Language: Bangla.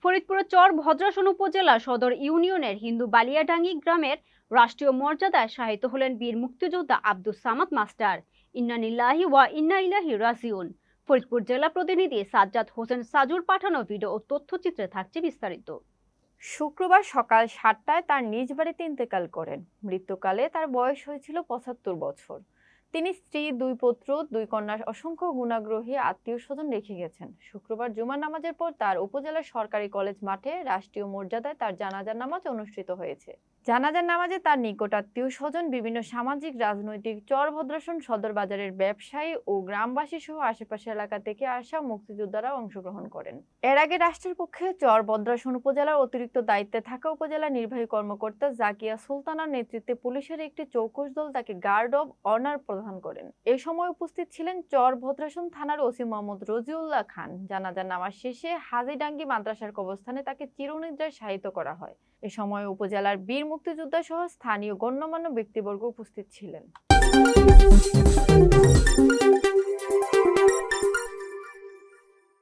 ফরিদপুরের চর ভদ্রাসন উপজেলা সদর ইউনিয়নের হিন্দু বালিয়াডাঙ্গি গ্রামের রাষ্ট্রীয় মর্যাদায় শায়িত হলেন বীর মুক্তিযোদ্ধা আব্দুস সামাদ মাস্টার। ইন্না লিল্লাহি ওয়া ইন্না ইলাইহি রাজিউন। ফরিদপুর জেলা প্রতিনিধি সাজ্জাদ হোসেন সাজুর পাঠানো ভিডিও ও তথ্যচিত্রে থাকছে বিস্তারিত। শুক্রবার সকাল 7টায় তার নিজ বাড়িতে ইন্তেকাল করেন। মৃত্যুকালে তার বয়স হয়েছিল 75 বছর। তিনি স্ত্রী, 2 পুত্র, 2 কন্যার অসংখ্য গুণাগ্রহী আত্মীয় স্বজন রেখে গেছেন। শুক্রবার জুমার নামাজের পর তার উপজেলার সরকারি কলেজ মাঠে রাষ্ট্রীয় মর্যাদায় তার জানাজার নামাজ অনুষ্ঠিত হয়েছে। জানাজার নামাজে তার নিকট আত্মীয় স্বজন, বিভিন্ন সামাজিক রাজনৈতিক, চর ভদ্রাসন সদর বাজারের ব্যবসায়ী ও গ্রামবাসী সহ আশেপাশের এলাকা থেকে আসা মুক্তিযোদ্ধারা অংশগ্রহণ করেন। এর আগে রাষ্ট্রের পক্ষে চর ভদ্রাসন উপজেলার অতিরিক্ত দায়িত্বে থাকা উপজেলা নির্বাহী কর্মকর্তা জাকিয়া সুলতানার নেতৃত্বে পুলিশের একটি চৌকস দল তাকে গার্ড অব অনার প্রদান করেন। এই সময় উপস্থিত ছিলেন চর ভদ্রাসন থানার ওসি মোহাম্মদ রজিউল্লাহ খান। জানাজার নামাজ শেষে হাজীডাঙ্গি মাদ্রাসার কবরস্থানে তাকে চিরনিদ্রায় শায়িত করা হয়। এ সময় উপজেলার বীর মুক্তিযোদ্ধা সহ স্থানীয় গণ্যমান্য ব্যক্তিবর্গ উপস্থিত ছিলেন।